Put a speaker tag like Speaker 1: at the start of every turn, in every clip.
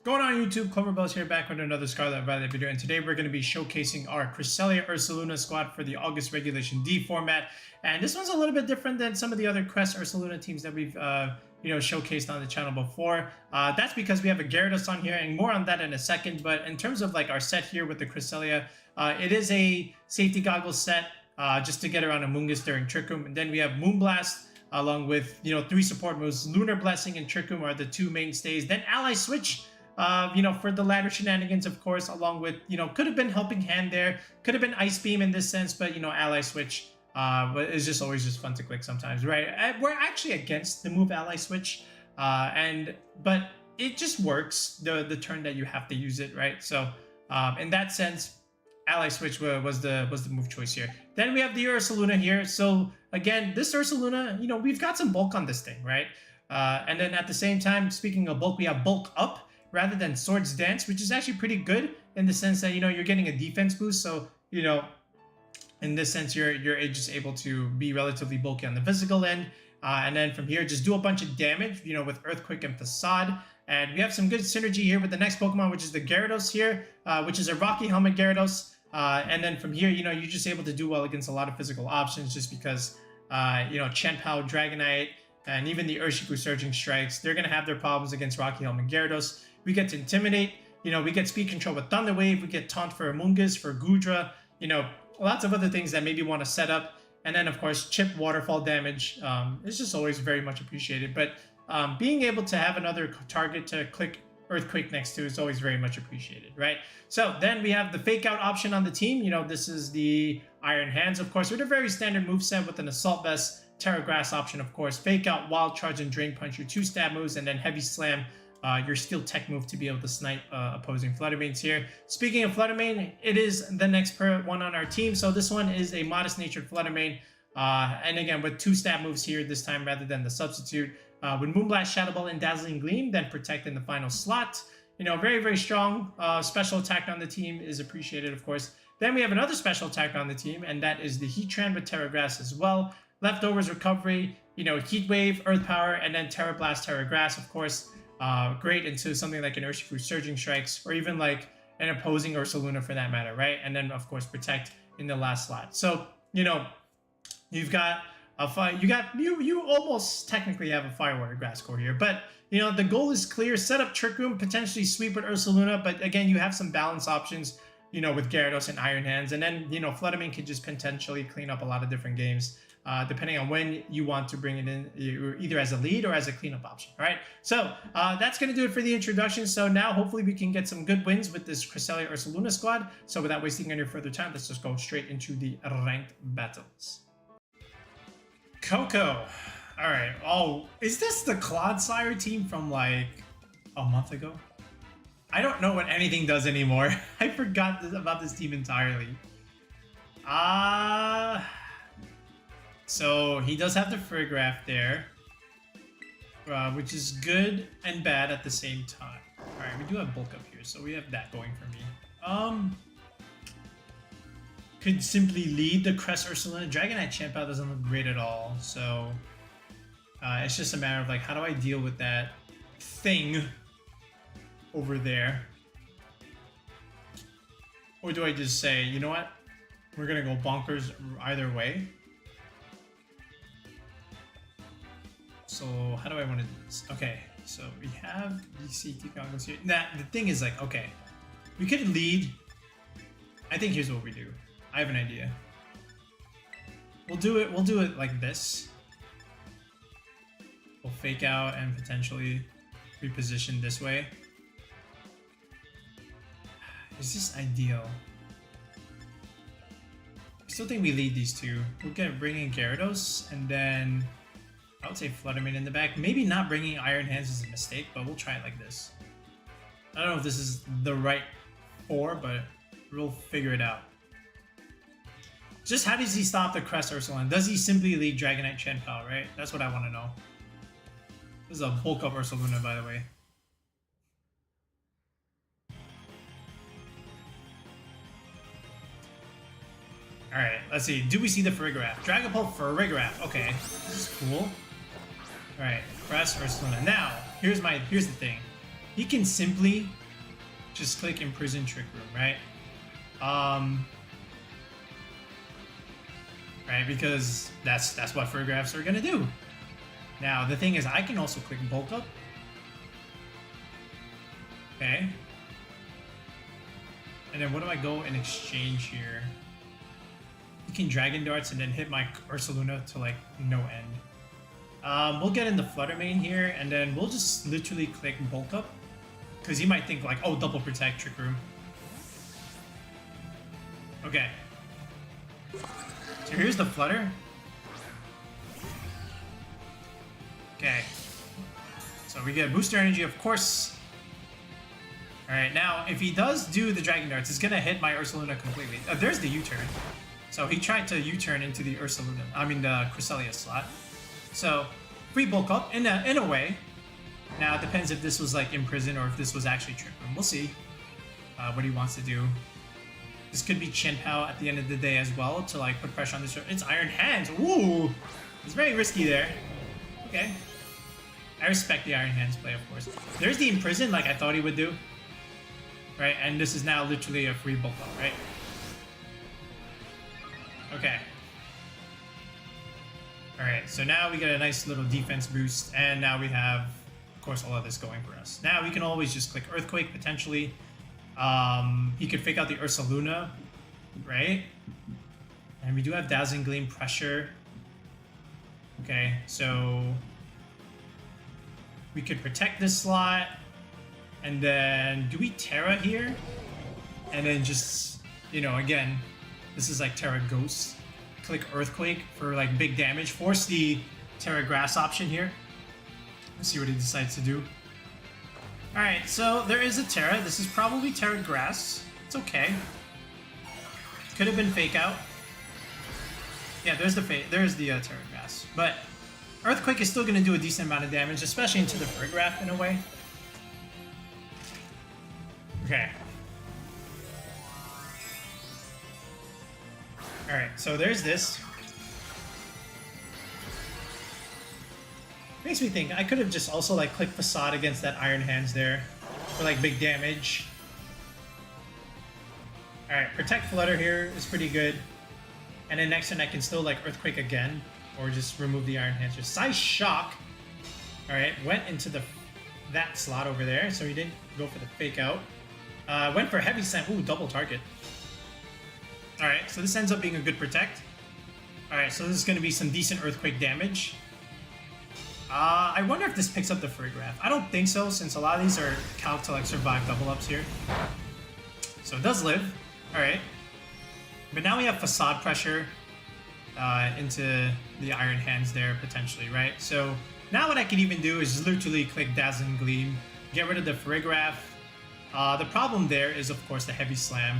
Speaker 1: Going on YouTube, Cloverbells here back with another Scarlet Violet video, and today we're going to be showcasing our Cresselia Ursaluna squad for the August Regulation D format. And this one's a little bit different than some of the other Cress Ursaluna teams that we've showcased on the channel before. That's because we have a Gyarados on here, and more on that in a second. But in terms of like our set here with the Cresselia, it is a safety goggles set just to get around Amoonguss during Trick Room, and then we have Moonblast along with 3 support moves. Lunar Blessing and Trick Room are the 2 mainstays. Then Ally Switch. For the ladder shenanigans, of course, along with, could have been Helping Hand there, could have been Ice Beam in this sense, but, Ally Switch is just always just fun to click sometimes, right? We're actually against the move Ally Switch, but it just works the turn that you have to use it, right? So, in that sense, Ally Switch was the move choice here. Then we have the Ursaluna here. So, again, this Ursaluna, we've got some bulk on this thing, right? And then at the same time, speaking of bulk, we have Bulk Up rather than Swords Dance, which is actually pretty good in the sense that, you're getting a defense boost. So, in this sense, you're just able to be relatively bulky on the physical end. And then from here, just do a bunch of damage, with Earthquake and Facade. And we have some good synergy here with the next Pokemon, which is the Gyarados here, which is a Rocky Helmet Gyarados. And then from here, you're just able to do well against a lot of physical options just because, Chien-Pao, Dragonite, and even the Urshifu Surging Strikes, they're going to have their problems against Rocky Helmet Gyarados. We get to Intimidate, we get Speed Control with Thunder Wave, we get Taunt for Amoonguss, for Goodra, lots of other things that maybe want to set up. And then, of course, Chip Waterfall damage is just always very much appreciated. But being able to have another target to click Earthquake next to is always very much appreciated, right? So then we have the Fake Out option on the team. This is the Iron Hands, of course, with a very standard moveset with an Assault Vest, Terra Grass option, of course, Fake Out, Wild Charge, and Drain Punch, your 2 stab moves, and then Heavy Slam, your Steel Tech move to be able to snipe opposing Fluttermanes here. Speaking of Fluttermane, it is the next one on our team. So this one is a modest-natured Fluttermane. And again, with 2 stab moves here this time rather than the substitute. With Moonblast, Shadow Ball, and Dazzling Gleam, then Protect in the final slot. Very, very strong. Special attack on the team is appreciated, of course. Then we have another special attack on the team, and that is the Heatran with Terra Grass as well. Leftovers Recovery, Heat Wave, Earth Power, and then Terra Blast, Terra Grass, of course. Great into something like an Urshifu Surging Strikes, or even like an opposing Ursaluna for that matter, right? And then, of course, Protect in the last slot. So, you've got you almost technically have a Firewater Grass core here, but the goal is clear: set up Trick Room, potentially sweep with Ursaluna, but again, you have some balance options, with Gyarados and Iron Hands, and then Fluttermane could just potentially clean up a lot of different games, depending on when you want to bring it in, either as a lead or as a cleanup option. All right, so that's going to do it for the introduction. So now hopefully we can get some good wins with this Cresselia Ursaluna squad. So without wasting any further time, let's just go straight into the ranked battles. Coco. All right. Oh, is this the Clodsire team from like a month ago? I don't know what anything does anymore. I forgot about this team entirely. So he does have the Friggraph there, which is good and bad at the same time. All right, we do have Bulk Up here, so we have that going for me. Could simply lead the Cress Ursaluna. Dragonite Chien-Pao doesn't look great at all, so it's just a matter of like, how do I deal with that thing over there? Or do I just say, you know what? We're gonna go bonkers either way. So how do I want to do this? Okay, so we have DCT goggles here. Now the thing is like, okay, we could lead. I think here's what we do. I have an idea. We'll do it like this. We'll Fake Out and potentially reposition this way. Is this ideal? I still think we lead these 2. We'll bring in Gyarados, and then I would say Fluttermane in the back. Maybe not bringing Iron Hands is a mistake, but we'll try it like this. I don't know if this is the right 4, but we'll figure it out. Just how does he stop the Cress Ursaluna? Does he simply lead Dragonite Chien-Pao, right? That's what I want to know. This is a Bulk Up Ursaluna, by the way. Alright, let's see. Do we see the Friggraph? Dragapult Friggraph. Okay, this is cool. Alright, Cress Ursaluna. Now, here's the thing. he can simply just click Imprison Trick Room, right? Right, because that's what Farigirafs are gonna do. Now the thing is, I can also click Bulk Up. Okay. And then what do I go in exchange here? You can Dragon Darts and then hit my Ursaluna to like no end. We'll get in the Flutter main here, and then we'll just literally click Bulk Up. Because he might think like, oh, double protect, Trick Room. Okay. So here's the Flutter. Okay. So we get booster energy, of course. Alright, now if he does do the Dragon Darts, it's gonna hit my Ursaluna completely. There's the U-turn. So he tried to U-turn into the Ursaluna, I mean the Cresselia slot. So, free Bulk Up in a way. Now it depends if this was like Imprison or if this was actually Trick Room. We'll see what he wants to do. This could be Chien-Pao at the end of the day as well to like put pressure on this. It's Iron Hands. Ooh, it's very risky there. Okay, I respect the Iron Hands play, of course. There's the Imprison, like I thought he would do. Right, and this is now literally a free Bulk Up, right? Okay. Alright, so now we get a nice little defense boost, and now we have, of course, all of this going for us. Now we can always just click Earthquake, potentially. He could fake out the Ursaluna, right? And we do have Dazzling Gleam Pressure. Okay, so we could protect this slot, and then do we Terra here? And then just, you know, again, this is like Terra Ghost. Click Earthquake for like big damage. Force the Terra Grass option here. Let's see what he decides to do. Alright, so there is a Terra. This is probably Terra Grass. It's okay. Could have been Fake Out. Yeah, there's the Terra Grass. But Earthquake is still going to do a decent amount of damage, especially into the Farigiraf in a way. Okay. Alright, so there's this. Makes me think I could have just also like clicked Facade against that Iron Hands there for like big damage. Alright, Protect Flutter here is pretty good. And then next turn I can still like Earthquake again or just remove the Iron Hands. Size Shock. Alright, went into that slot over there, so he didn't go for the Fake Out. Went for Heavy Slam. Ooh, double target. Alright, so this ends up being a good protect. Alright, so this is going to be some decent Earthquake damage. I wonder if this picks up the Farigiraf. I don't think so, since a lot of these are calc to like survive double ups here. So it does live. Alright. But now we have Facade Pressure into the Iron Hands there, potentially, right? So now what I can even do is literally click Dazzling Gleam, get rid of the Farigiraf. The problem there is, of course, the Heavy Slam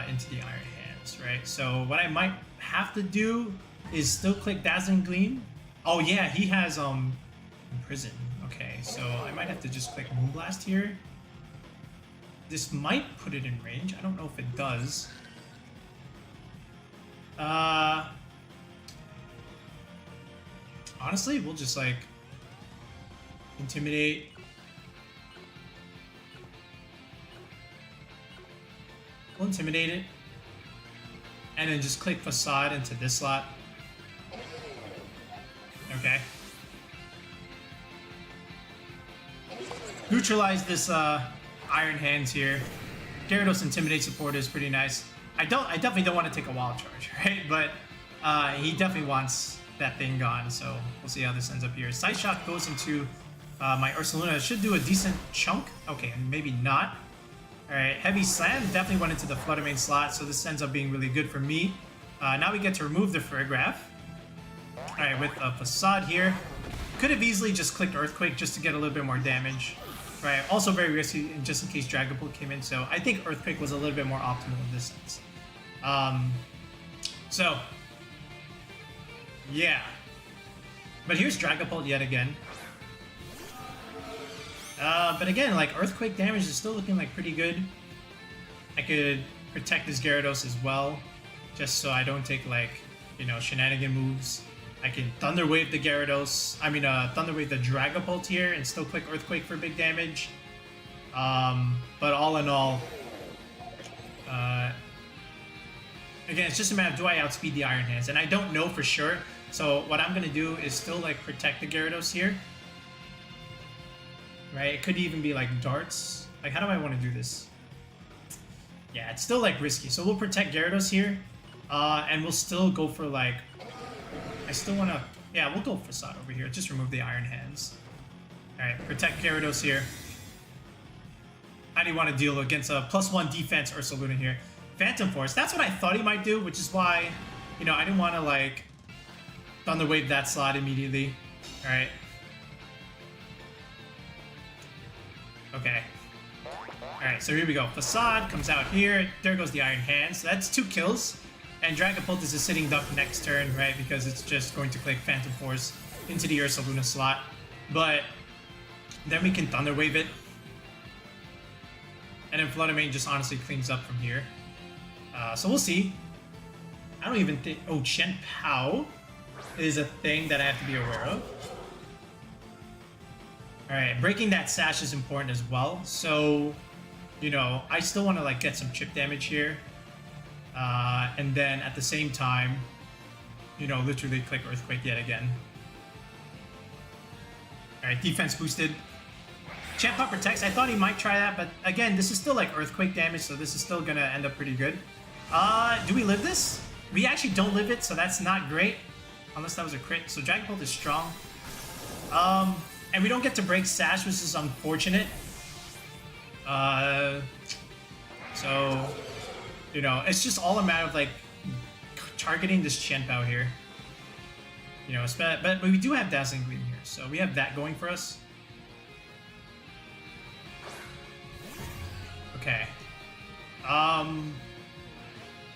Speaker 1: into the Iron Hands, right? So what I might have to do is still click Dazzling Gleam. Oh yeah, he has Imprison. Okay, so I might have to just click Moonblast here. This might put it in range. I don't know if it does. Honestly, we'll just like Intimidate. We'll Intimidate it. And then just click Facade into this slot. Okay. Neutralize this Iron Hands here. Gyarados Intimidate support is pretty nice. I definitely don't want to take a Wild Charge, right? But he definitely wants that thing gone, so we'll see how this ends up here. Side Shock goes into my Ursaluna. It should do a decent chunk. Okay, maybe not. Alright, Heavy Slam definitely went into the Flutter main slot, so this ends up being really good for me. Now we get to remove the Farigiraf. Alright, with a Facade here. Could have easily just clicked Earthquake just to get a little bit more damage. Right, also very risky just in case Dragapult came in, so I think Earthquake was a little bit more optimal in this sense. So, yeah. But here's Dragapult yet again. But again, like, Earthquake damage is still looking like pretty good. I could protect this Gyarados as well, just so I don't take, like, you know, shenanigan moves. I can Thunder Wave the Gyarados, Thunder Wave the Dragapult here and still click Earthquake for big damage. But all in all, again, it's just a matter of do I outspeed the Iron Hands, and I don't know for sure. So what I'm gonna do is still like protect the Gyarados here, right? It could even be like darts. Like, how do I want to do this? Yeah, it's still like risky. So we'll protect Gyarados here, and we'll still go for like. I still want to. Yeah, we'll go Facade over here. Just remove the Iron Hands. All right, protect Gyarados here. How do you want to deal against a +1 defense Ursaluna here? Phantom Force. That's what I thought he might do, which is why, you know, I didn't want to like Thunder Wave that slot immediately. All right. Okay. All right, so here we go. Facade comes out here. There goes the Iron Hand. So that's 2 kills. And Dragapult is a sitting duck next turn, right? Because it's just going to click Phantom Force into the Ursaluna slot. But then we can Thunder Wave it. And then Flutter Mane just honestly cleans up from here. So we'll see. I don't even think... Oh, Chien-Pao is a thing that I have to be aware of. Alright, breaking that sash is important as well. So, you know, I still want to like get some chip damage here. And then at the same time, you know, literally click Earthquake yet again. Alright, defense boosted. Chien-Pao protects. I thought he might try that, but again, this is still like Earthquake damage, so this is still gonna end up pretty good. Do we live this? We actually don't live it, so that's not great. Unless that was a crit. So Dragapult is strong. And we don't get to break Sash, which is unfortunate. So, you know, it's just all a matter of like targeting this Chien-Pao here. You know, but we do have Dazzling Gleam here, so we have that going for us. Okay.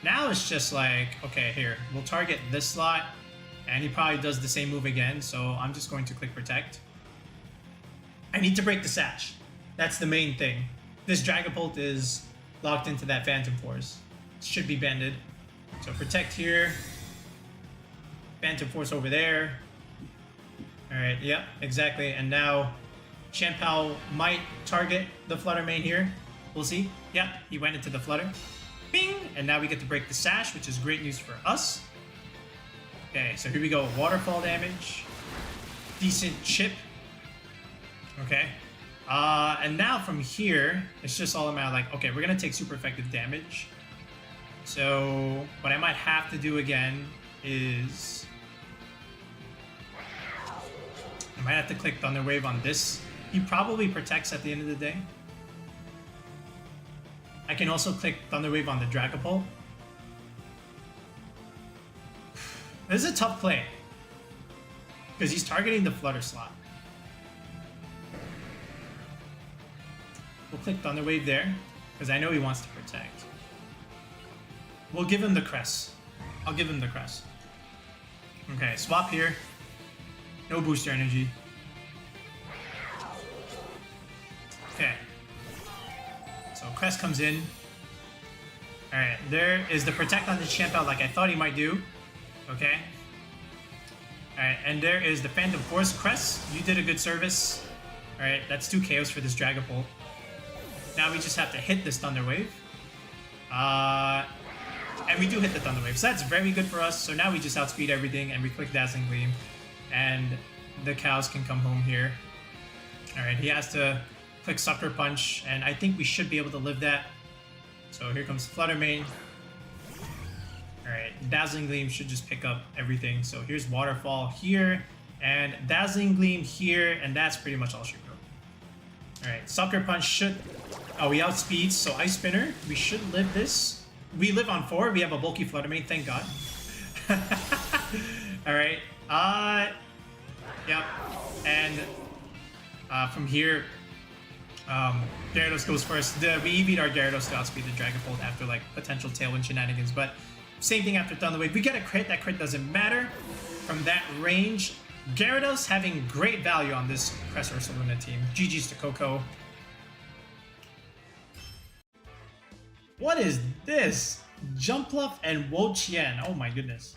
Speaker 1: Now it's just like, okay, here, we'll target this slot, and he probably does the same move again, so I'm just going to click Protect. I need to break the Sash. That's the main thing. This Dragapult is locked into that Phantom Force. It should be bended. So Protect here. Phantom Force over there. Alright, yep, exactly. And now Chien-Pao might target the Flutter Mane here. We'll see. Yep, he went into the Flutter. Bing! And now we get to break the Sash, which is great news for us. Okay, so here we go. Waterfall damage. Decent chip. Okay. And now from here, it's just all a matter like, okay, we're going to take super effective damage. So what I might have to do again is... I might have to click Thunder Wave on this. He probably protects at the end of the day. I can also click Thunder Wave on the Dragapult. This is a tough play. Because he's targeting the Flutter slot. We'll click Thunder Wave there. Because I know he wants to protect. We'll give him the Cress. I'll give him the Cress. Okay, swap here. No booster energy. Okay. So Crest comes in. Alright, there is the Protect on the Chien-Pao like I thought he might do. Okay. Alright, and there is the Phantom Force. Crest, you did a good service. Alright, that's 2 KOs for this Dragapult. Now we just have to hit this Thunder Wave. And we do hit the Thunder Wave, so that's very good for us. So now we just outspeed everything and we click Dazzling Gleam. And the cows can come home here. Alright, he has to click Sucker Punch, and I think we should be able to live that. So here comes Flutter Mane. Alright, Dazzling Gleam should just pick up everything. So here's Waterfall here, and Dazzling Gleam here, and that's pretty much all she wrote. Alright, Sucker Punch should... Oh, we outspeed, so Ice Spinner. We should live this. We live on 4. We have a bulky Flutter Mane, thank God. Alright, yep. And from here, Gyarados goes first. We EV'd our Gyarados to outspeed the Dragapult after like potential Tailwind shenanigans, but same thing after Thunder Wave. We get a crit. That crit doesn't matter from that range. Gyarados having great value on this Cresselia Ursaluna team. GG's to Coco. What is this? Jumpluff and Wo-Chien. Oh my goodness.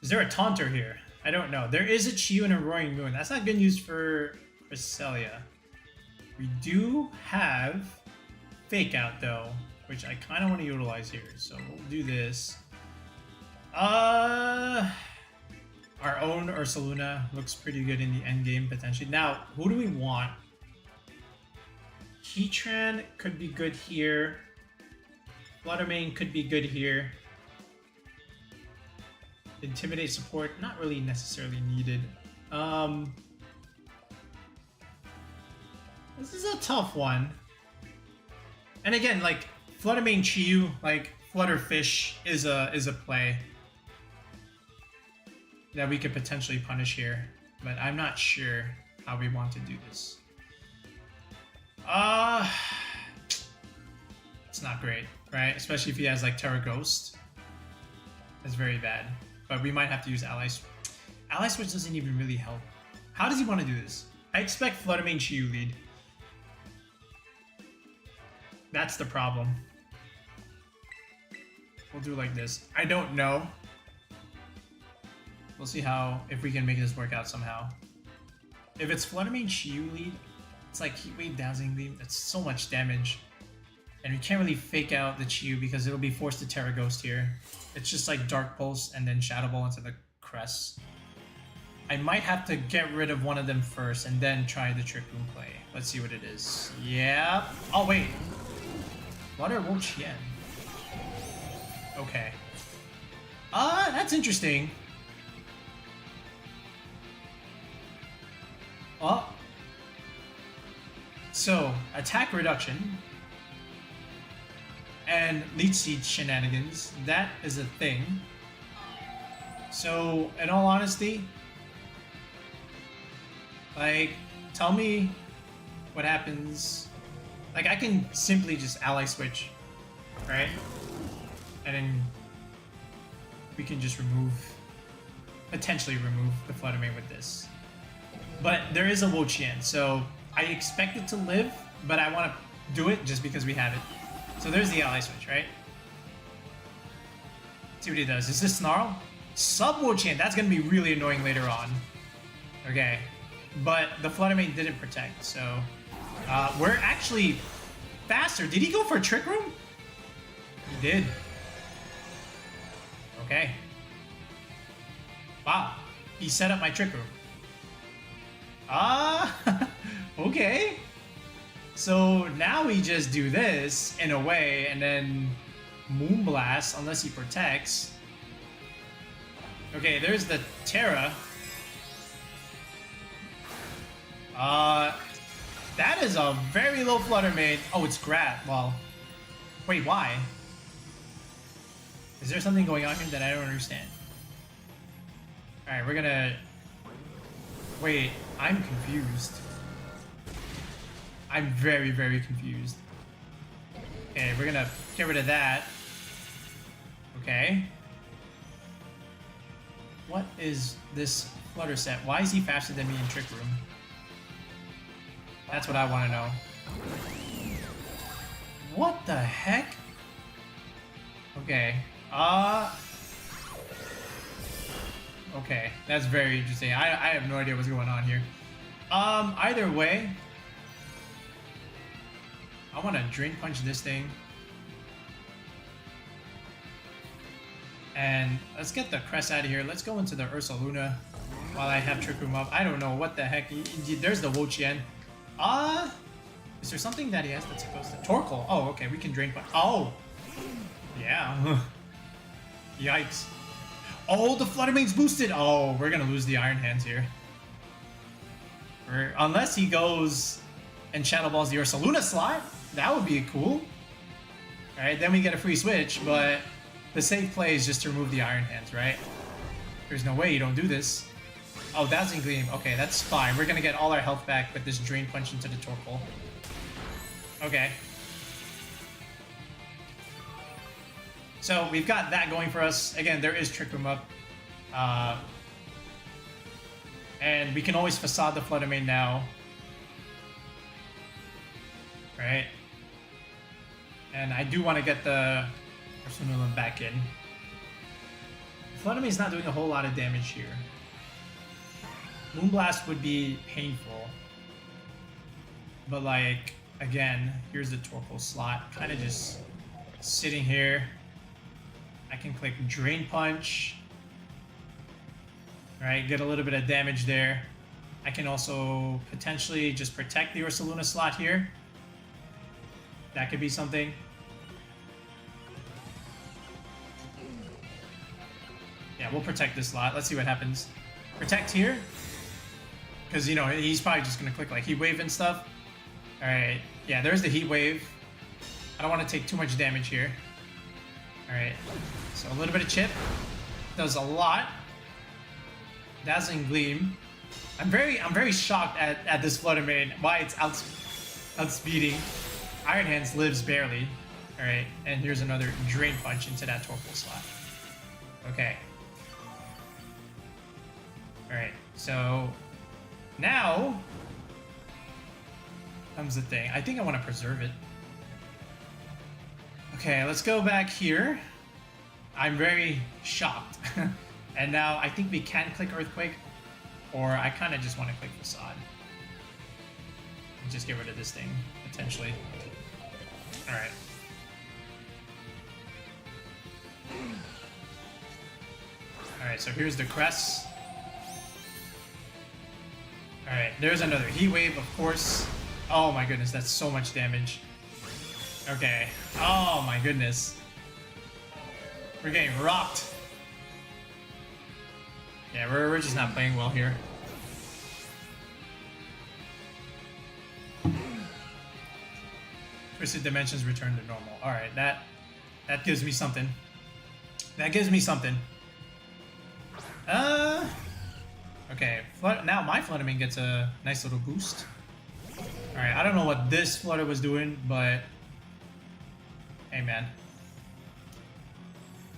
Speaker 1: Is there a Taunter here? I don't know. There is a Chiyu and a Roaring Moon. That's not good news for Cresselia. We do have Fake Out though, which I kind of want to utilize here. So we'll do this. Our own Ursaluna looks pretty good in the end game potentially. Now, who do we want? Heatran could be good here. Fluttermane could be good here. Intimidate support, not really necessarily needed. This is a tough one. And again, like Fluttermane Chiyu, like Flutterfish is a play that we could potentially punish here, but I'm not sure how we want to do this. It's not great, right? Especially if he has like Terra Ghost. That's very bad. But we might have to use Ally Switch. Ally Switch doesn't even really help. How does he want to do this? I expect Fluttermane Chiyu lead. That's the problem. We'll do like this. I don't know. We'll see if we can make this work out somehow. If it's Fluttermane Chiyu lead, it's like Heat Wave, Dazzling Gleam. That's so much damage. And we can't really fake out the Chiyu because it'll be forced to Terra Ghost here. It's just like Dark Pulse and then Shadow Ball into the Crest. I might have to get rid of one of them first and then try the Trick Room play. Let's see what it is. Yeah. Oh, wait. Flutter Wo-Chien. Okay. That's interesting. Oh. So, attack reduction and Leech Seed shenanigans, that is a thing. So, in all honesty, like, tell me what happens. Like, I can simply just Ally Switch, right? And then we can just potentially remove the Fluttermane with this. But there is a Wo-Chien, so I expect it to live, but I want to do it just because we have it. So there's the Ally Switch, right? See what he does. Is this Snarl? Sub Wo-Chien, that's going to be really annoying later on. Okay. But the Fluttermane didn't protect, so we're actually faster. Did he go for a Trick Room? He did. Okay. Wow. He set up my Trick Room. Okay. So now we just do this in a way, and then Moonblast, unless he protects. Okay, there's the Terra. That is a very low Fluttermane. Oh, it's Grat. Well, wait, why? Is there something going on here that I don't understand? Alright, we're gonna... Wait, I'm confused. I'm very, very confused. Okay, we're gonna get rid of that. Okay. What is this Flutter set? Why is he faster than me in Trick Room? That's what I want to know. What the heck? Okay. Okay, that's very interesting. I have no idea what's going on here. Either way, I want to Drain Punch this thing. And let's get the Crest out of here. Let's go into the Ursaluna while I have Trick Room up. I don't know what the heck. There's the Wo-Chien. Is there something that he has that's supposed to... Torkoal. Oh, okay, we can Drain Punch. Oh! Yeah. Yikes. Oh, the Fluttermane's boosted! Oh, we're gonna lose the Iron Hands here. Unless he goes and Shadow Balls the Ursaluna slot. That would be cool. Alright, then we get a free switch, but the safe play is just to remove the Iron Hands, right? There's no way you don't do this. Oh, Dazzling Gleam. Okay, that's fine. We're gonna get all our health back with this Drain Punch into the Torkoal. Okay. So we've got that going for us. Again, there is Trick Room up. And we can always Facade the Fluttermane now. Right? And I do want to get the Ursaluna back in. Fluttermane's not doing a whole lot of damage here. Moonblast would be painful. But like, again, here's the Torkoal slot. Kind of just sitting here. I can click Drain Punch. Right, get a little bit of damage there. I can also potentially just protect the Ursaluna slot here. That could be something. Yeah, we'll protect this slot. Let's see what happens. Protect here. Because, you know, he's probably just going to click like Heat Wave and stuff. Alright, yeah, there's the Heat Wave. I don't want to take too much damage here. Alright, so a little bit of Chip. Does a lot. Dazzling Gleam. I'm very shocked at this Flutter main, why it's outspeeding. Iron Hands lives barely. Alright, and here's another Drain Punch into that Torkoal slot. Okay. Alright, so now comes the thing. I think I want to preserve it. Okay, let's go back here. I'm very shocked. And now I think we can click Earthquake, or I kind of just want to click Facade. And just get rid of this thing, potentially. Alright. Alright, so here's the Cress. Alright, there's another Heat Wave, of course. Oh my goodness, that's so much damage. Okay. Oh my goodness. We're getting rocked. Yeah, we're just not playing well here. Twisted Dimensions return to normal. Alright, that gives me something. That gives me something. Okay, now my Flutter main gets a nice little boost. Alright, I don't know what this Flutter was doing, but hey man.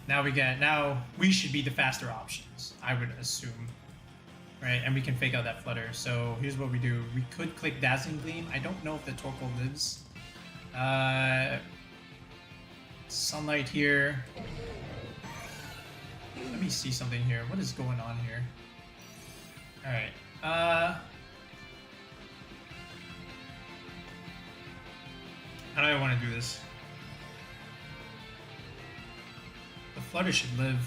Speaker 1: Now we should be the faster options, I would assume. Right, and we can fake out that Flutter. So here's what we do. We could click Dazzling Gleam. I don't know if the Torkoal lives. Sunlight here. Let me see something here. What is going on here? Alright. How do I want to do this? The Flutter should live.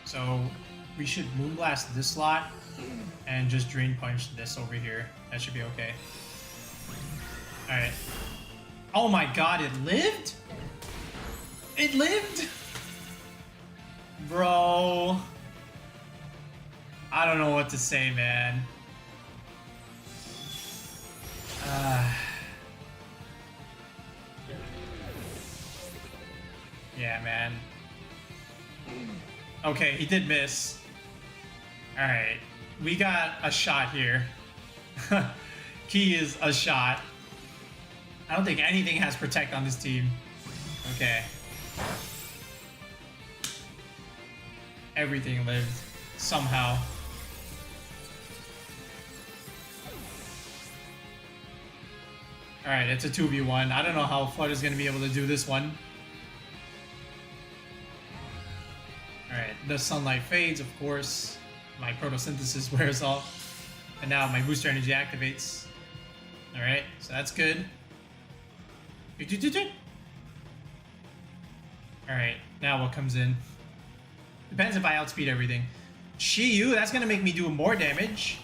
Speaker 1: So we should Moonblast this slot and just Drain Punch this over here. That should be okay. Alright. Oh my god, it lived? It lived? Bro. I don't know what to say, man. Yeah, man. Okay, he did miss. Alright. We got a shot here. Key is a shot. I don't think anything has Protect on this team. Okay. Everything lived. Somehow. Alright, it's a 2v1. I don't know how Flutter's gonna be able to do this one. Alright, the sunlight fades, of course. My photosynthesis wears off. And now my booster energy activates. Alright, so that's good. Alright, now what comes in? Depends if I outspeed everything. Chi-Yu, that's gonna make me do more damage.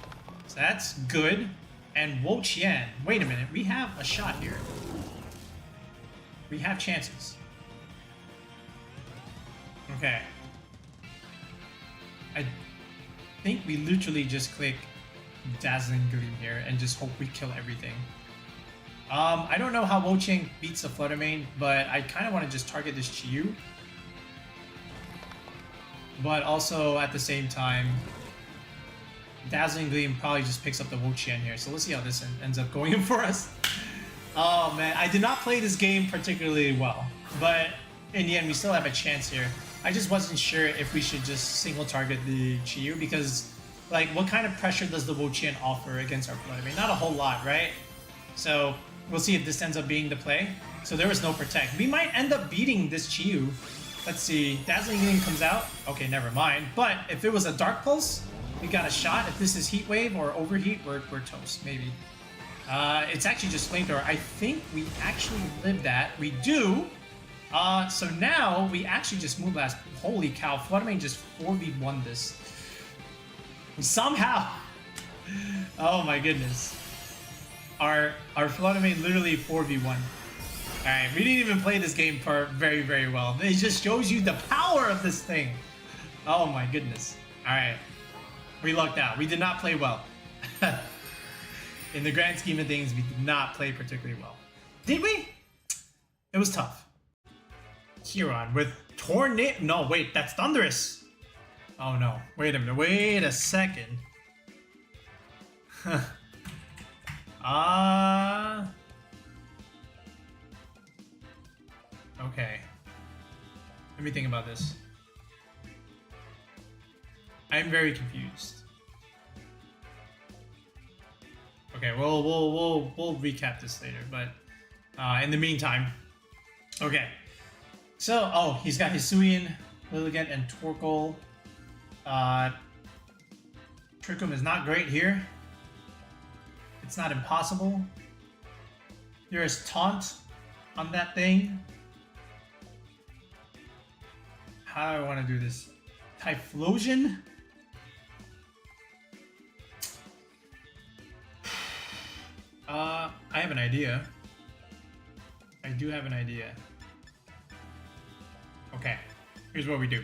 Speaker 1: So that's good. And Wo-Chien. Wait a minute, we have a shot here. We have chances. Okay. I think we literally just click Dazzling Gleam here and just hope we kill everything. I don't know how Wo-Chien beats the Flutter main, but I kind of want to just target this Chi-Yu. But also, at the same time, Dazzling Gleam probably just picks up the Wo-Chien here. So let's see how this ends up going for us. Oh man, I did not play this game particularly well. But in the end, we still have a chance here. I just wasn't sure if we should just single target the Chi-Yu because, like, what kind of pressure does the Wo-Chien offer against our Flutter main? Not a whole lot, right? So we'll see if this ends up being the play. So there was no Protect. We might end up beating this Chi-Yu. Let's see. Dazzling Gleam comes out. Okay, never mind. But if it was a Dark Pulse, we got a shot. If this is Heat Wave or Overheat, we're toast, maybe. It's actually just Flamethrower. I think we actually live that. We do. So now we actually just Moonblast. Holy cow, Fluttermane just 4v1 this. Somehow. Oh my goodness. Our Fluttermane literally 4v1. Alright, we didn't even play this game for very, very well. It just shows you the power of this thing. Oh my goodness. Alright. We lucked out. We did not play well. In the grand scheme of things, we did not play particularly well. Did we? It was tough. Huron with Tornado. No, wait, that's Thundurus. Oh no. Wait a minute. Wait a second. Okay. Let me think about this. I'm very confused. Okay, we'll recap this later, but in the meantime, okay. So, oh, he's got Hisuian-Lilligant and Torkoal. Trick Room is not great here. It's not impossible. There is Taunt on that thing. How do I want to do this? Typhlosion? I have an idea. I do have an idea. Okay, here's what we do.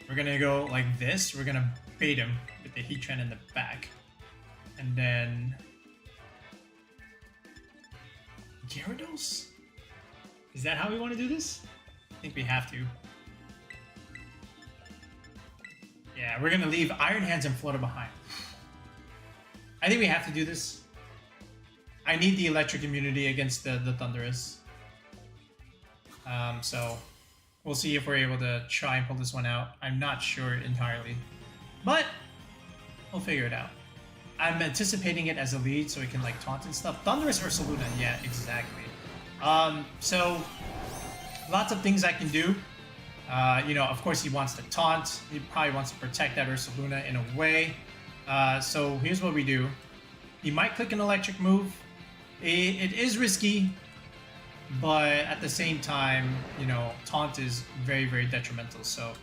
Speaker 1: We're gonna go like this. We're gonna bait him with the Heatran in the back. And then... Gyarados? Is that how we want to do this? I think we have to. Yeah, we're gonna leave Iron Hands and Flutter behind. I think we have to do this. I need the electric immunity against the Thundurus. So we'll see if we're able to try and pull this one out. I'm not sure entirely, but we'll figure it out. I'm anticipating it as a lead so we can like taunt and stuff. Thundurus Ursaluna, yeah, exactly. So lots of things I can do. You know, of course he wants to taunt. He probably wants to protect that Ursaluna in a way. So here's what we do. He might click an electric move. It is risky, but at the same time, you know, taunt is very, very detrimental. So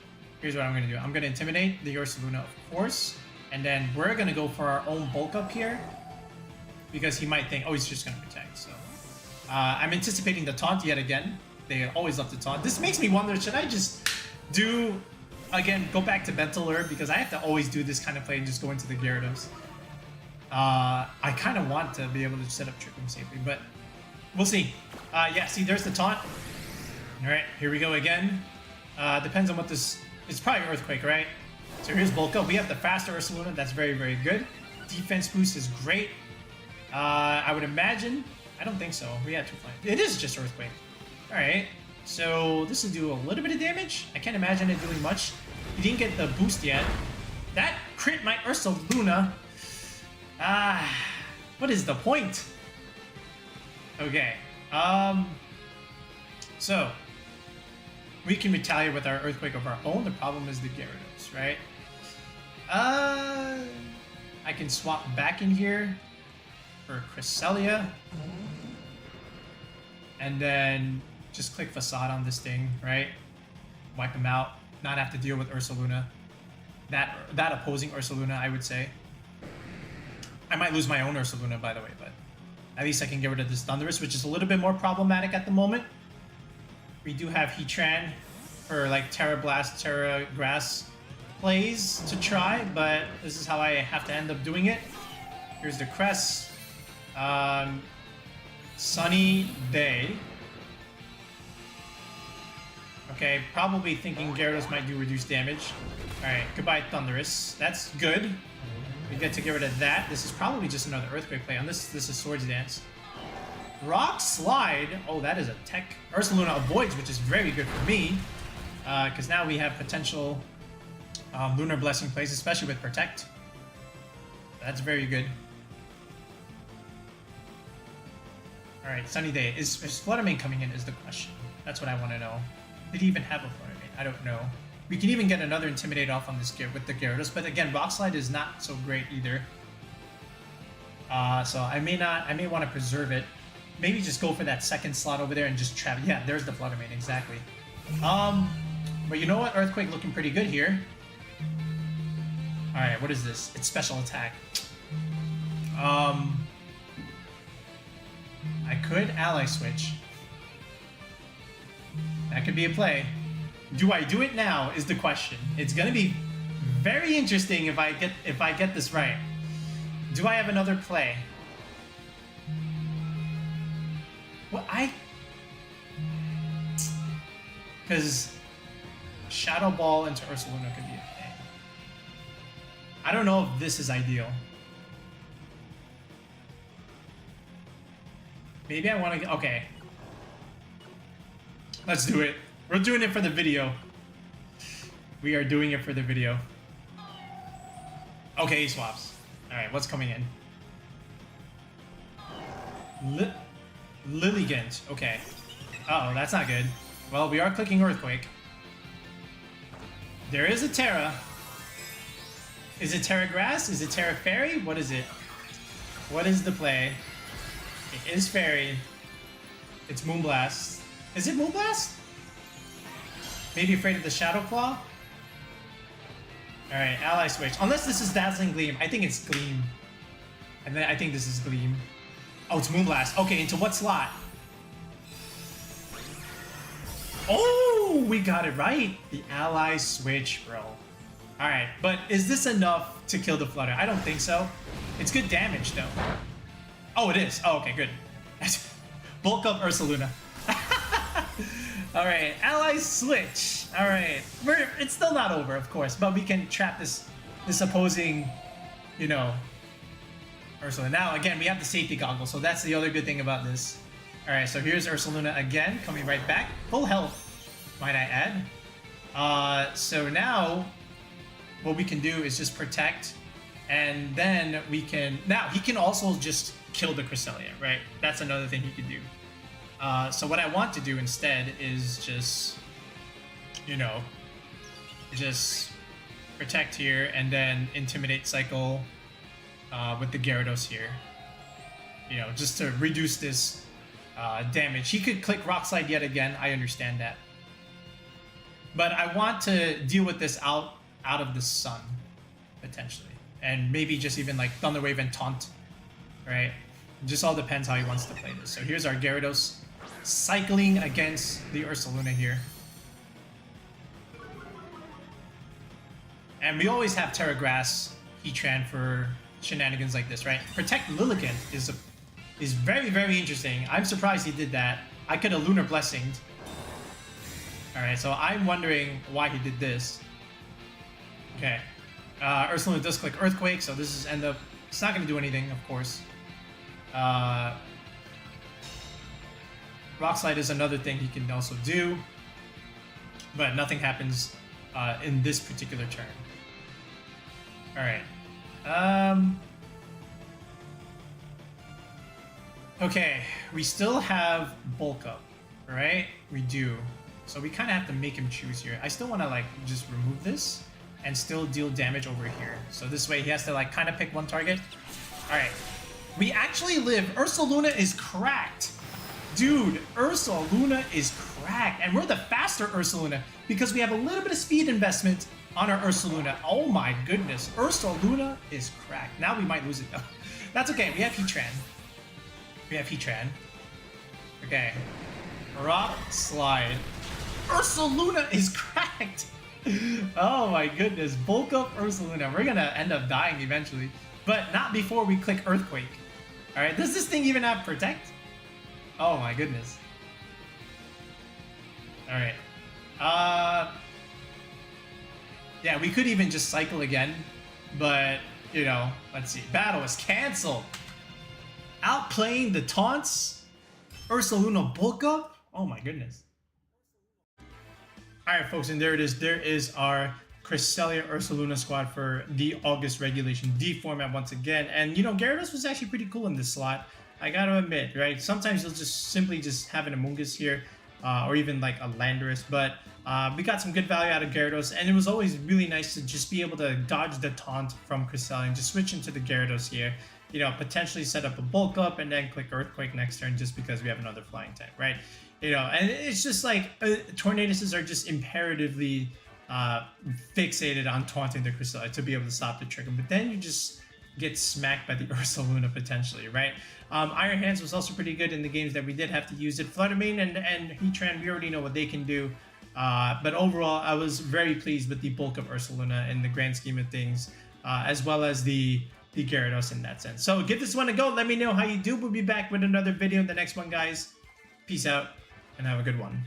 Speaker 1: here's what I'm going to do. I'm going to intimidate the Ursaluna, of course. And then we're going to go for our own bulk up here. Because he might think, oh, he's just going to protect. So I'm anticipating the taunt yet again. They always love to taunt. This makes me wonder, should I just do, again, go back to Bentalur? Because I have to always do this kind of play and just go into the Gyarados. I kind of want to be able to set up Trick Room safely, but we'll see. Yeah, see, there's the taunt. All right, here we go again. Depends on what this... It's probably Earthquake, right? So here's Bulk Up. We have the faster Ursaluna. That's very, very good. Defense boost is great. I would imagine... I don't think so. We had 2 flames. It is just Earthquake. All right. So this will do a little bit of damage. I can't imagine it doing much. He didn't get the boost yet. That crit my Ursaluna. What is the point? Okay. So we can retaliate with our Earthquake of our own. The problem is the Gyarados, right? I can swap back in here for Cresselia. And then just click Facade on this thing, right? Wipe him out. Not have to deal with Ursaluna. That opposing Ursaluna, I would say. I might lose my own Ursaluna, by the way, but at least I can get rid of this Thundurus, which is a little bit more problematic at the moment. We do have Heatran for like Terra Blast, Terra Grass plays to try, but this is how I have to end up doing it. Here's the Crest. Sunny Day. Okay, probably thinking Gyarados might do reduced damage. Alright, goodbye Thundurus. That's good. We get to get rid of that. This is probably just another Earthquake play on this. This is Swords Dance. Rock Slide. Oh, that is a tech. Ursaluna avoids, which is very good for me. Because now we have potential Lunar Blessing plays, especially with Protect. That's very good. Alright, Sunny Day. Is Fluttermane coming in is the question. That's what I want to know. Did he even have a Fluttermane? I don't know. We can even get another Intimidate off on this gear with the Gyarados, but again, Rock Slide is not so great either. So I may want to preserve it. Maybe just go for that second slot over there and just trap. Yeah, there's the Flutter Mane, exactly. But you know what? Earthquake looking pretty good here. Alright, what is this? It's special attack. I could ally switch. That could be a play. Do I do it now is the question. It's gonna be very interesting if I get this right. Do I have another play? Well, because Shadow Ball into Ursaluna could be a thing. I don't know if this is ideal. Maybe I want to. Okay. Let's do it. We're doing it for the video. We are doing it for the video. Okay, he swaps. Alright, what's coming in? Lilligant. Okay. Uh-oh, that's not good. Well, we are clicking Earthquake. There is a Terra. Is it Terra Grass? Is it Terra Fairy? What is it? What is the play? It is Fairy. It's Moonblast. Is it Moonblast? Maybe afraid of the Shadow Claw? Alright, ally switch. Unless this is Dazzling Gleam. I think it's Gleam. And then I think this is Gleam. Oh, it's Moonblast. Okay, into what slot? Oh, we got it right. The ally switch, bro. Alright, but is this enough to kill the Flutter? I don't think so. It's good damage, though. Oh, it is. Oh, okay, good. Bulk up Ursaluna. Alright, ally switch. Alright, it's still not over, of course, but we can trap this opposing, you know, Ursaluna. Now, again, we have the safety goggle, so that's the other good thing about this. Alright, so here's Ursaluna again, coming right back. Full health, might I add. So now, what we can do is just protect, and then we can... Now, he can also just kill the Cresselia, right? That's another thing he could do. So what I want to do instead is just, you know, just protect here and then Intimidate cycle with the Gyarados here. You know, just to reduce this damage. He could click Rock Slide yet again, I understand that. But I want to deal with this out of the sun, potentially. And maybe just even like Thunder Wave and Taunt, right? It just all depends how he wants to play this. So here's our Gyarados cycling against the Ursaluna here. And we always have Terra Grass, Heatran for shenanigans like this, right? Protect Lilligant is very, very interesting. I'm surprised he did that. I could have Lunar Blessinged. Alright, so I'm wondering why he did this. Okay. Ursaluna does click Earthquake, so this is end up... It's not going to do anything, of course. Rock Slide is another thing he can also do. But nothing happens in this particular turn. Alright. Okay, we still have Bulk Up, right? We do. So we kind of have to make him choose here. I still want to like just remove this and still deal damage over here. So this way he has to like kind of pick one target. Alright. We actually live. Ursaluna is cracked. Dude, Ursaluna is cracked. And we're the faster Ursaluna because we have a little bit of speed investment on our Ursaluna. Oh my goodness. Ursaluna is cracked. Now we might lose it though. That's okay. We have Heatran. Okay. Rock Slide. Ursaluna is cracked. Oh my goodness. Bulk up Ursaluna. We're gonna end up dying eventually. But not before we click Earthquake. Alright, does this thing even have Protect? Oh my goodness. Alright. Yeah, we could even just cycle again. But, you know, let's see. Battle is canceled. Outplaying the taunts. Ursaluna bulk up. Oh my goodness. Alright folks, and there it is. There is our Cresselia Ursaluna squad for the August regulation D format once again. And you know, Gyarados was actually pretty cool in this slot. I gotta admit, right? Sometimes you'll just simply just have an Amoonguss here, or even like a Landorus. But We got some good value out of Gyarados, and it was always really nice to just be able to dodge the taunt from Cresselia and just switch into the Gyarados here. You know, potentially set up a bulk up and then click Earthquake next turn just because we have another flying type, right? You know, and it's just like Tornadoes are just imperatively fixated on taunting the Cresselia to be able to stop the trigger, but then you just get smacked by the Ursaluna potentially, right? Iron Hands was also pretty good in the games that we did have to use it. Flutter Mane and Heatran, we already know what they can do. But overall, I was very pleased with the bulk of Ursaluna in the grand scheme of things, as well as the Gyarados in that sense. So give this one a go. Let me know how you do. We'll be back with another video in the next one, guys. Peace out, and have a good one.